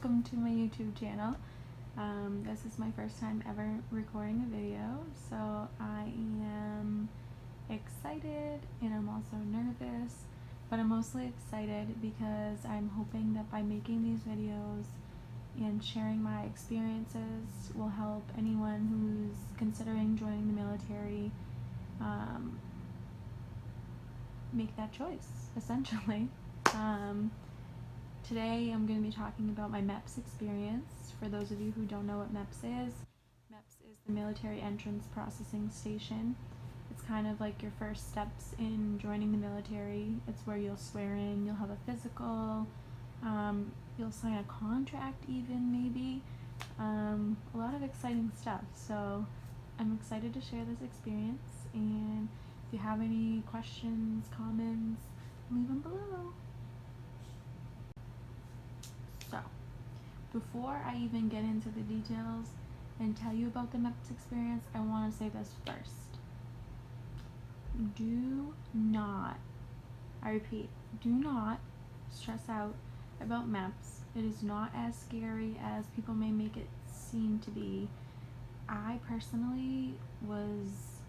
welcome to my YouTube channel. This is my first time ever recording a video, so I am excited and I'm also nervous, but I'm mostly excited because I'm hoping that by making these videos and sharing my experiences will help anyone who's considering joining the military make that choice, essentially. Today I'm going to be talking about my MEPS experience. For those of you who don't know what MEPS is the Military Entrance Processing Station. It's kind of like your first steps in joining the military. It's where you'll swear in, you'll have a physical, you'll sign a contract even, maybe. A lot of exciting stuff. So I'm excited to share this experience, and if you have any questions, comments, leave them below. So, before I even get into the details and tell you about the MEPS experience, I want to say this first. Do not, I repeat, do not stress out about MEPS. It is not as scary as people may make it seem to be. I personally was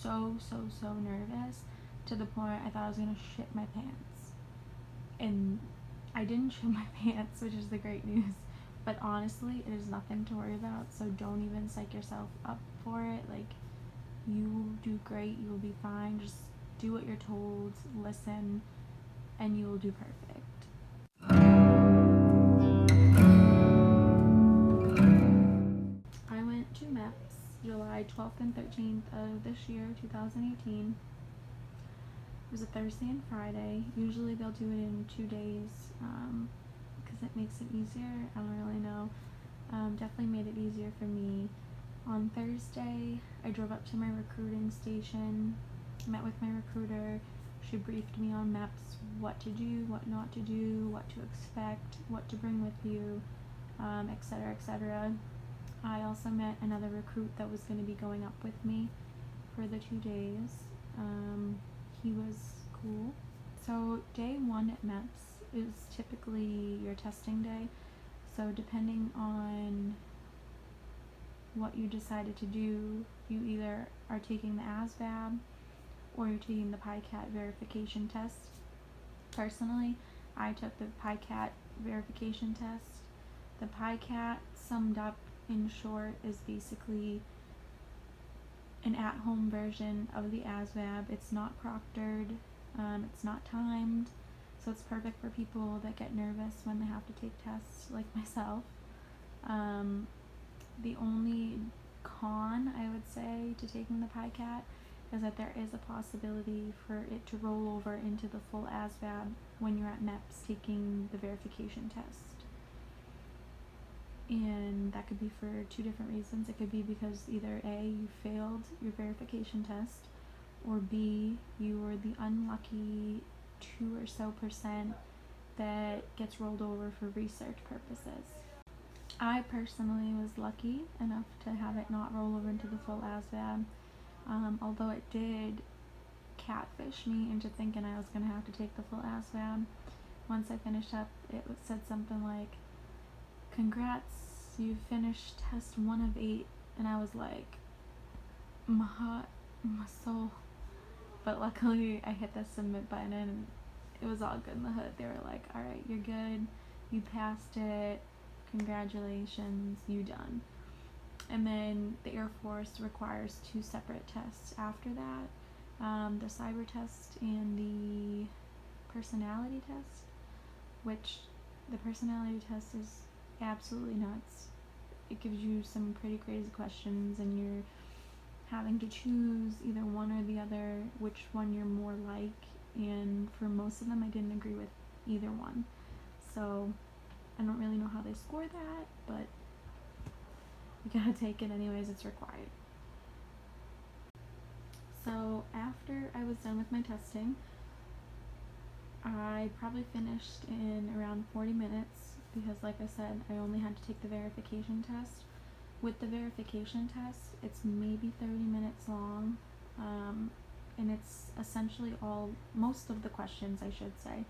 so nervous to the point I thought I was going to shit my pants. And I didn't shit my pants, which is the great news. But honestly, it is nothing to worry about, so don't even psych yourself up for it. Like, you will do great, you will be fine. Just do what you're told, listen, and you will do perfect. I went to MEPS July 12th and 13th of this year, 2018. It was a Thursday and Friday. Usually they'll do it in 2 days because it makes it easier. I don't really know. Definitely made it easier for me. On Thursday, I drove up to my recruiting station, met with my recruiter. She briefed me on MEPS, what to do, what not to do, what to expect, what to bring with you, etc., etc. I also met another recruit that was going to be going up with me for the 2 days. He was cool. So day one at MEPS is typically your testing day. So depending on what you decided to do, you either are taking the ASVAB or you're taking the PICAT verification test. Personally, I took the PICAT verification test. The PICAT, summed up in short, is basically an at-home version of the ASVAB. It's not proctored, it's not timed, so it's perfect for people that get nervous when they have to take tests, like myself. The only con, I would say, to taking the PICAT is that there is a possibility for it to roll over into the full ASVAB when you're at MEPS taking the verification test. And that could be for 2 different reasons. It could be because either A, you failed your verification test, or B, you were the unlucky 2% or so that gets rolled over for research purposes. I personally was lucky enough to have it not roll over into the full ASVAB, although it did catfish me into thinking I was going to have to take the full ASVAB. Once I finished up, it said something like, "Congrats, you finished test 1 of 8, and I was like, my heart, my soul. But luckily I hit the submit button and it was all good in the hood. They were like, alright, you're good, you passed it, congratulations, you done. And then the Air Force requires 2 separate tests after that, the cyber test and the personality test, which the personality test is absolutely nuts. It gives you some pretty crazy questions and you're having to choose either one or the other, which one you're more like, and for most of them I didn't agree with either one. So I don't really know how they score that, but you gotta take it anyways, it's required. So after I was done with my testing, I probably finished in around 40 minutes because, like I said, I only had to take the verification test. With the verification test, it's maybe 30 minutes long, and it's essentially most of the questions, I should say,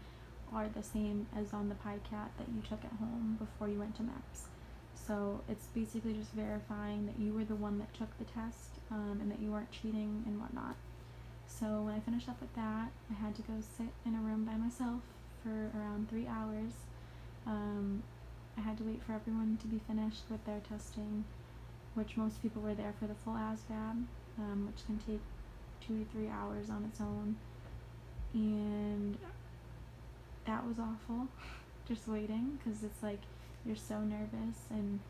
are the same as on the PICAT that you took at home before you went to MEPS. So it's basically just verifying that you were the one that took the test, and that you weren't cheating and whatnot. So when I finished up with that, I had to go sit in a room by myself for around 3 hours. I had to wait for everyone to be finished with their testing, which most people were there for the full ASVAB, which can take 2 to 3 hours on its own. And that was awful, just waiting, because it's like you're so nervous and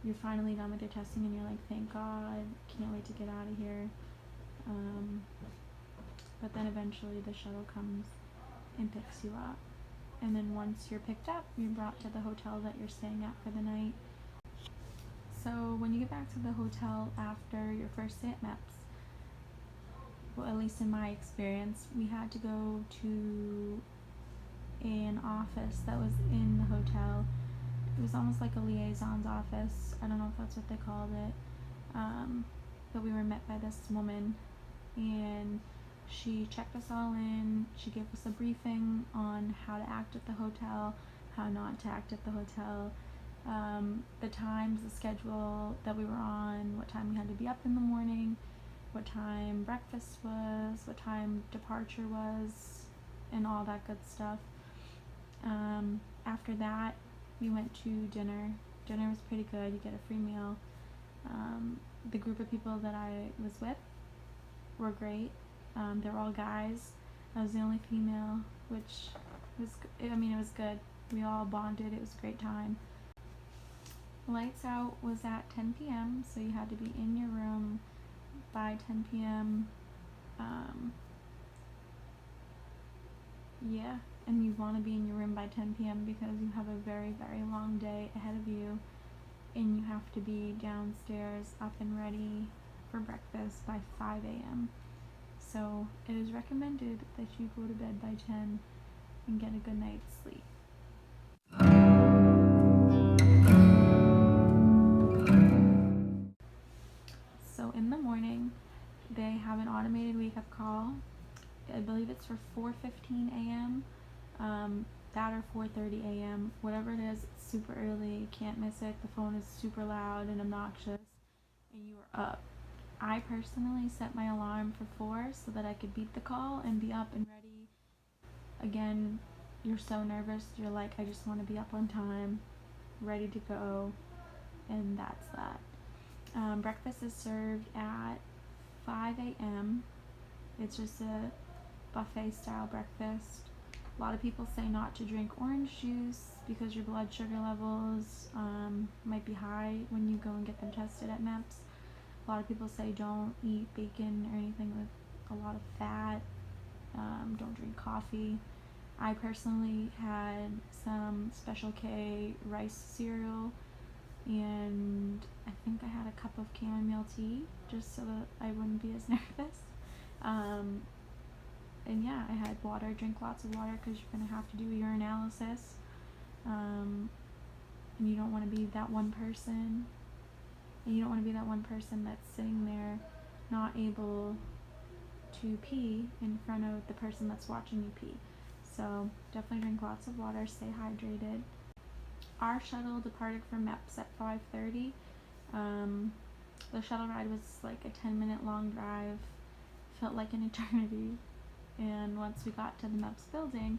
you're finally done with your testing and you're like, thank God, can't wait to get out of here. But then eventually the shuttle comes and picks you up. And then once you're picked up, you're brought to the hotel that you're staying at for the night. So when you get back to the hotel after your first day at MEPS, well, at least in my experience, we had to go to an office that was in the hotel. It was almost like a liaison's office. I don't know if that's what they called it. But we were met by this woman, and she checked us all in. She gave us a briefing on how to act at the hotel, how not to act at the hotel, the times, the schedule that we were on, what time we had to be up in the morning, what time breakfast was, what time departure was, and all that good stuff. After that, we went to dinner. Dinner was pretty good. You get a free meal. The group of people that I was with were great. They were all guys. I was the only female, which was, it was good. We all bonded. It was a great time. Lights out was at 10 p.m., so you had to be in your room by 10 p.m. Yeah, and you want to be in your room by 10 p.m. because you have a very, very long day ahead of you, and you have to be downstairs up and ready for breakfast by 5 a.m. So it is recommended that you go to bed by 10 and get a good night's sleep. So in the morning, they have an automated wake-up call. I believe it's for 4:15 a.m. That or 4:30 a.m. Whatever it is, it's super early. You can't miss it. The phone is super loud and obnoxious, and you are up. I personally set my alarm for 4 so that I could beat the call and be up and ready. Again, you're so nervous. You're like, I just want to be up on time, ready to go, and that's that. Breakfast is served at 5 a.m. It's just a buffet style breakfast. A lot of people say not to drink orange juice because your blood sugar levels might be high when you go and get them tested at MEPS. A lot of people say don't eat bacon or anything with a lot of fat. Don't drink coffee. I personally had some Special K rice cereal, and I think I had a cup of chamomile tea just so that I wouldn't be as nervous. And yeah, I had water. Drink lots of water because you're going to have to do a urinalysis. And you don't want to be that one person. And you don't want to be that one person that's sitting there not able to pee in front of the person that's watching you pee. So definitely drink lots of water, stay hydrated. Our shuttle departed from MEPS at 5:30. The shuttle ride was like a 10-minute long drive. Felt like an eternity. And once we got to the MEPS building,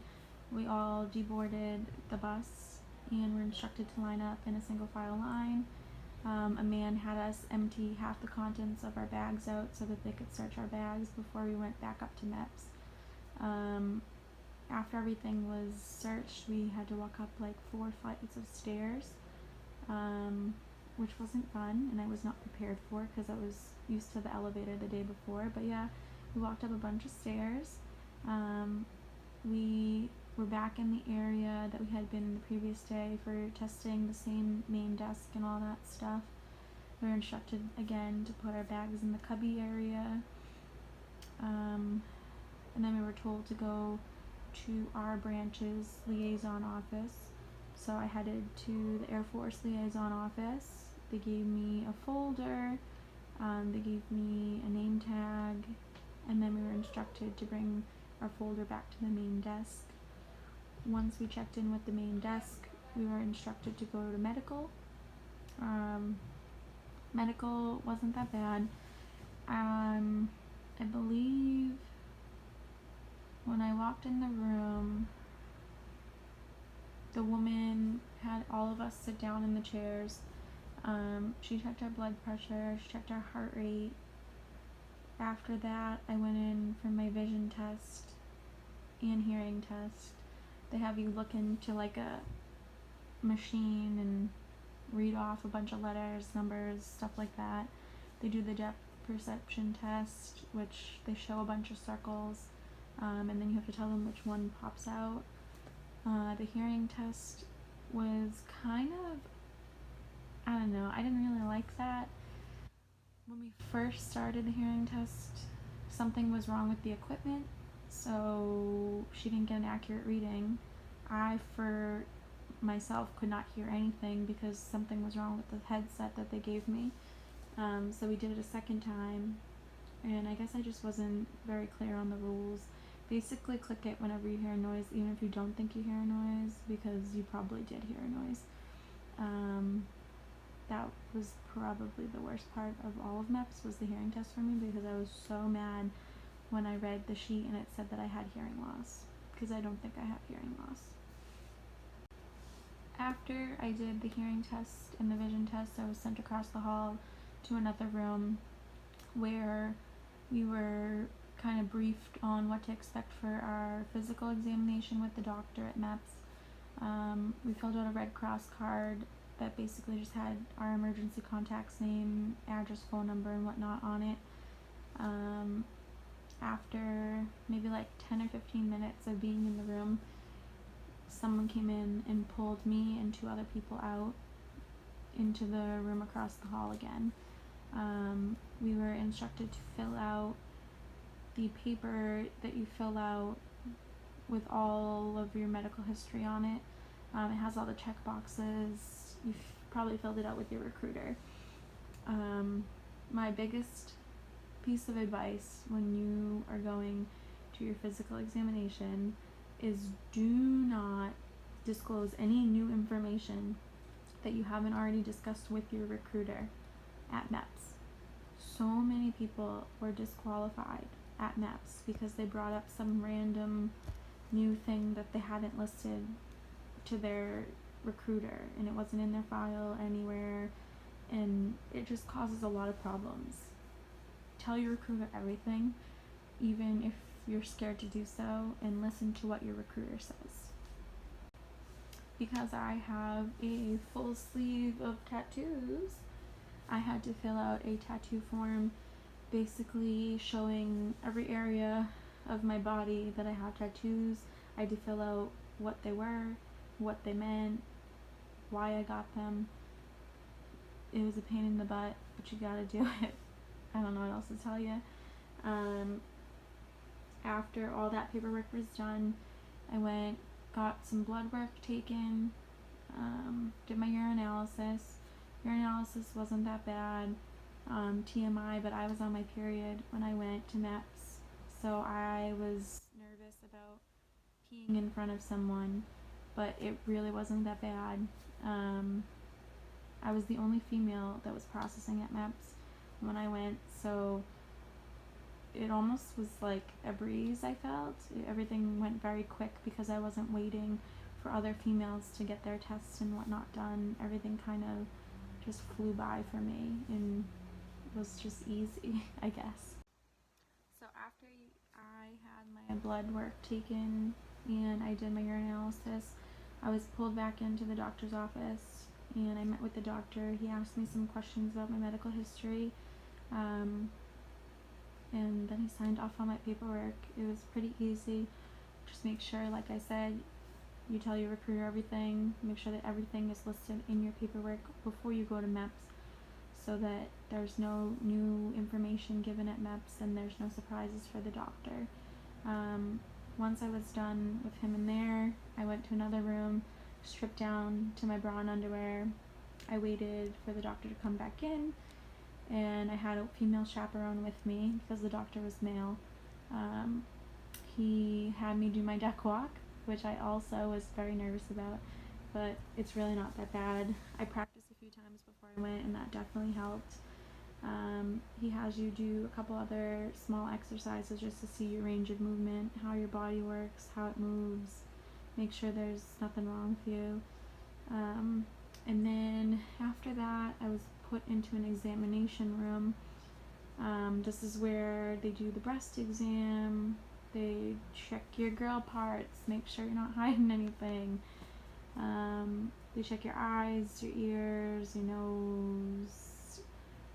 we all deboarded the bus and were instructed to line up in a single file line. A man had us empty half the contents of our bags out so that they could search our bags before we went back up to MEPS. After everything was searched, we had to walk up like 4 flights of stairs, which wasn't fun, and I was not prepared for because I was used to the elevator the day before. But yeah, we walked up a bunch of stairs. We were back in the area that we had been the previous day for testing, the same main desk and all that stuff. We were instructed again to put our bags in the cubby area, and then we were told to go to our branch's liaison office. So I headed to the Air Force liaison office. They gave me a folder, they gave me a name tag, and then we were instructed to bring our folder back to the main desk. Once we checked in with the main desk, we were instructed to go to medical. Medical wasn't that bad. I believe when I walked in the room, the woman had all of us sit down in the chairs. She checked our blood pressure, she checked our heart rate. After that, I went in for my vision test and hearing test. They have you look into like a machine and read off a bunch of letters, numbers, stuff like that. They do the depth perception test, which they show a bunch of circles, and then you have to tell them which one pops out. The hearing test was kind of, I don't know, I didn't really like that. When we first started the hearing test, something was wrong with the equipment, so she didn't get an accurate reading. I, for myself, could not hear anything because something was wrong with the headset that they gave me. So we did it a second time, and I guess I just wasn't very clear on the rules. Basically, click it whenever you hear a noise, even if you don't think you hear a noise, because you probably did hear a noise. That was probably the worst part of all of MEPS, was the hearing test for me, because I was so mad when I read the sheet and it said that I had hearing loss, because I don't think I have hearing loss. After I did the hearing test and the vision test, I was sent across the hall to another room where we were kind of briefed on what to expect for our physical examination with the doctor at MEPS. We filled out a Red Cross card that basically just had our emergency contact's name, address, phone number, and whatnot on it. After maybe like 10 or 15 minutes of being in the room, someone came in and pulled me and 2 other people out into the room across the hall again. We were instructed to fill out the paper that you fill out with all of your medical history on it. It has all the check boxes. You've probably filled it out with your recruiter. My biggest piece of advice when you are going to your physical examination is do not disclose any new information that you haven't already discussed with your recruiter at MEPS. So many people were disqualified at MEPS because they brought up some random new thing that they hadn't listed to their recruiter, and it wasn't in their file anywhere, and it just causes a lot of problems. Tell your recruiter everything, even if you're scared to do so, and listen to what your recruiter says. Because I have a full sleeve of tattoos, I had to fill out a tattoo form basically showing every area of my body that I have tattoos. I had to fill out what they were, what they meant, why I got them. It was a pain in the butt, but you gotta do it. I don't know what else to tell you. After all that paperwork was done, I went, got some blood work taken, did my urinalysis. Urinalysis wasn't that bad. TMI, but I was on my period when I went to MEPS, so I was nervous about peeing in front of someone, but it really wasn't that bad. I was the only female that was processing at MEPS when I went, so it almost was like a breeze. I felt everything went very quick because I wasn't waiting for other females to get their tests and whatnot done. Everything kind of just flew by for me and was just easy, I guess. So after I had my blood work taken and I did my urinalysis, I was pulled back into the doctor's office and I met with the doctor. He asked me some questions about my medical history, and then he signed off on my paperwork. It was pretty easy. Just make sure, like I said, you tell your recruiter everything. Make sure that everything is listed in your paperwork before you go to MEPS, so that there's no new information given at MEPS and there's no surprises for the doctor. Once I was done with him in there, I went to another room, stripped down to my bra and underwear. I waited for the doctor to come back in, and I had a female chaperone with me because the doctor was male. He had me do my deck walk, which I also was very nervous about, but it's really not that bad. I practiced a few times before I went, and that definitely helped. He has you do a couple other small exercises just to see your range of movement, how your body works, how it moves, make sure there's nothing wrong with you. And then after that, I was put into an examination room. This is where they do the breast exam, they check your girl parts, make sure you're not hiding anything. They check your eyes, your ears, your nose.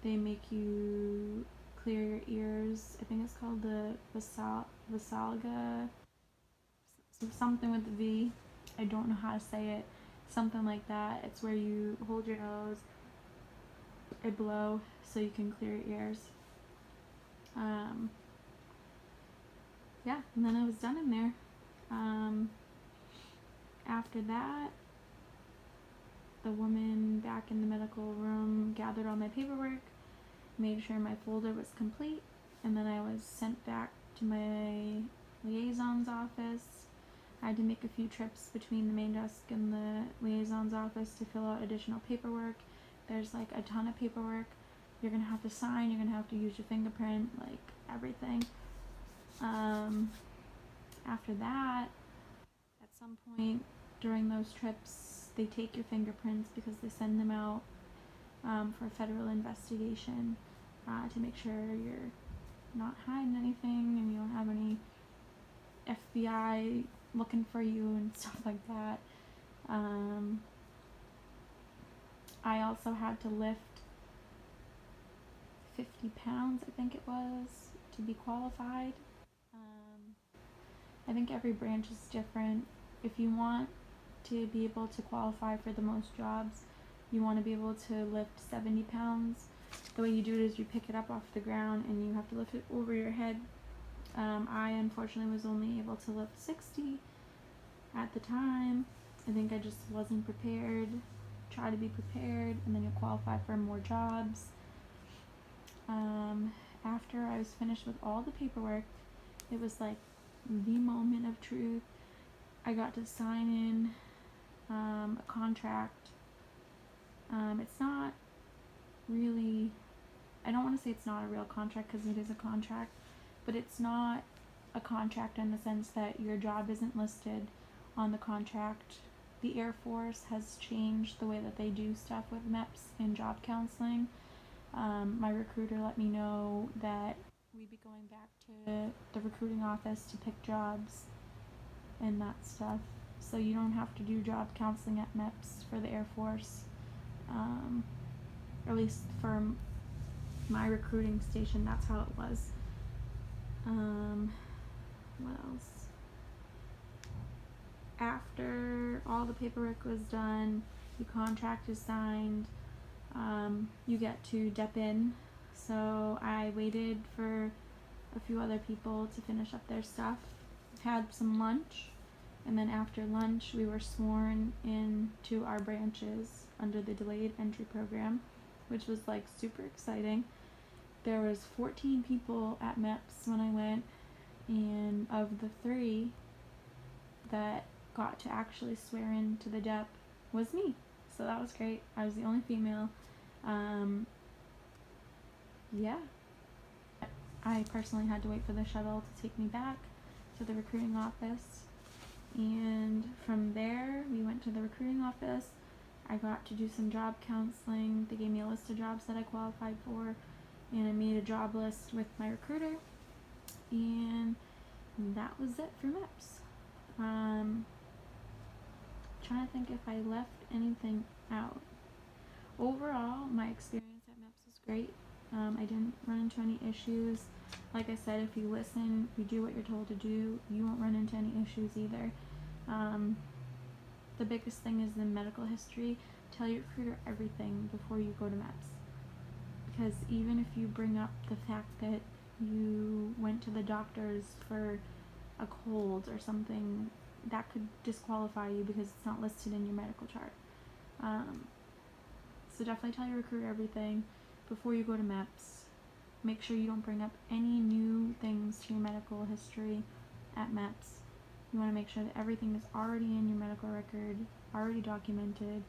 They make you clear your ears. I think it's called the Vasalga, something with the V. I don't know how to say it. Something like that. It's where you hold your nose and blow so you can clear your ears. Yeah, and then I was done in there. After that, the woman back in the medical room gathered all my paperwork, made sure my folder was complete, and then I was sent back to my liaison's office. I had to make a few trips between the main desk and the liaison's office to fill out additional paperwork. There's like a ton of paperwork. You're gonna have to sign, you're gonna have to use your fingerprint, like everything. After that, at some point during those trips, they take your fingerprints because they send them out for a federal investigation to make sure you're not hiding anything and you don't have any FBI looking for you and stuff like that. I also had to lift 50 pounds, I think it was, to be qualified. I think every branch is different. If you want to be able to qualify for the most jobs, you want to be able to lift 70 pounds. The way you do it is you pick it up off the ground and you have to lift it over your head. I unfortunately was only able to lift 60 at the time. I think I just wasn't prepared. Try to be prepared and then you'll qualify for more jobs. After I was finished with all the paperwork, it was like the moment of truth. I got to sign in a contract. It's not really, I don't want to say it's not a real contract because it is a contract, but it's not a contract in the sense that your job isn't listed on the contract. The Air Force has changed the way that they do stuff with MEPS and job counseling. My recruiter let me know that we'd be going back to the recruiting office to pick jobs and that stuff. So you don't have to do job counseling at MEPS for the Air Force. Or at least for my recruiting station, that's how it was. What else? After all the paperwork was done, the contract is signed, you get to dep in. So I waited for a few other people to finish up their stuff, had some lunch, and then after lunch we were sworn into our branches under the delayed entry program, which was like super exciting. There was 14 people at MEPS when I went, and of the 3 that got to actually swear in to the dep was me. So that was great. I was the only female. Yeah. I personally had to wait for the shuttle to take me back to the recruiting office. And from there, we went to the recruiting office. I got to do some job counseling. They gave me a list of jobs that I qualified for, and I made a job list with my recruiter. And that was it for MEPS. Trying to think if I left anything out. Overall, my experience at MEPS was great. I didn't run into any issues. Like I said, if you listen, you do what you're told to do, you won't run into any issues either. The biggest thing is the medical history. Tell your recruiter everything before you go to MEPS. Because even if you bring up the fact that you went to the doctors for a cold or something, that could disqualify you because it's not listed in your medical chart. So definitely tell your recruiter everything before you go to MEPS. Make sure you don't bring up any new things to your medical history at MEPS. You want to make sure that everything is already in your medical record, already documented.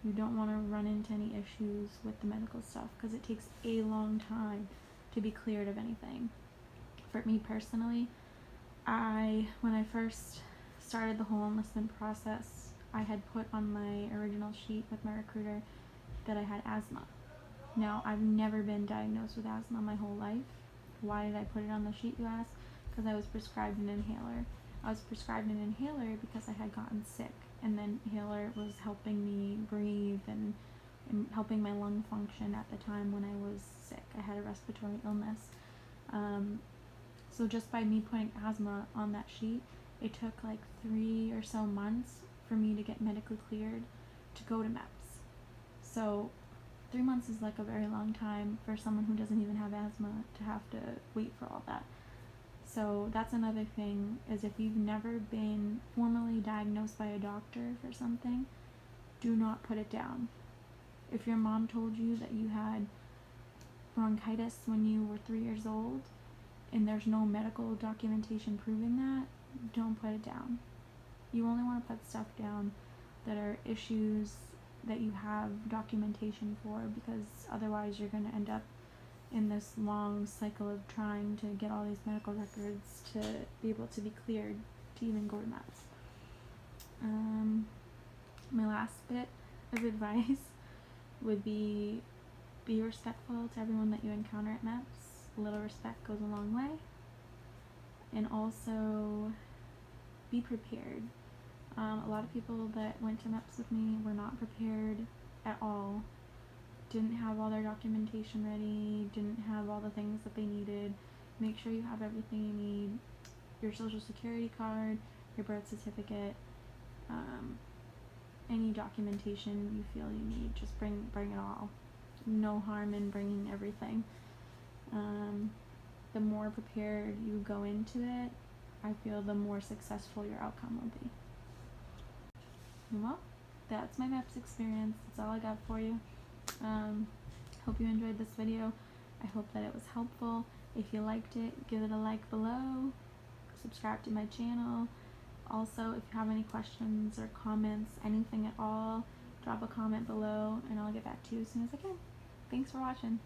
You don't want to run into any issues with the medical stuff because it takes a long time to be cleared of anything. For me personally, when I first started the whole enlistment process, I had put on my original sheet with my recruiter that I had asthma. Now, I've never been diagnosed with asthma my whole life. Why did I put it on the sheet, you ask? Because I was prescribed an inhaler. I was prescribed an inhaler because I had gotten sick, and the inhaler was helping me breathe and helping my lung function at the time when I was sick. I had a respiratory illness. So just by me putting asthma on that sheet, it took like 3 or so months for me to get medically cleared to go to MEPS. So 3 months is like a very long time for someone who doesn't even have asthma to have to wait for all that. So that's another thing, is if you've never been formally diagnosed by a doctor for something, do not put it down. If your mom told you that you had bronchitis when you were 3 years old and there's no medical documentation proving that, don't put it down. You only want to put stuff down that are issues that you have documentation for, because otherwise you're going to end up in this long cycle of trying to get all these medical records to be able to be cleared to even go to MEPS. My last bit of advice would be respectful to everyone that you encounter at MEPS. A little respect goes a long way. And also be prepared. A lot of people that went to MEPS with me were not prepared at all. Didn't have all their documentation ready, didn't have all the things that they needed. Make sure you have everything you need. Your social security card, your birth certificate, any documentation you feel you need, just bring it all. No harm in bringing everything. The more prepared you go into it, I feel the more successful your outcome will be. Well, that's my MEPS experience. That's all I got for you. Hope you enjoyed this video. I hope that it was helpful. If you liked it, give it a like below. Subscribe to my channel. Also, if you have any questions or comments, anything at all, drop a comment below and I'll get back to you as soon as I can. Thanks for watching.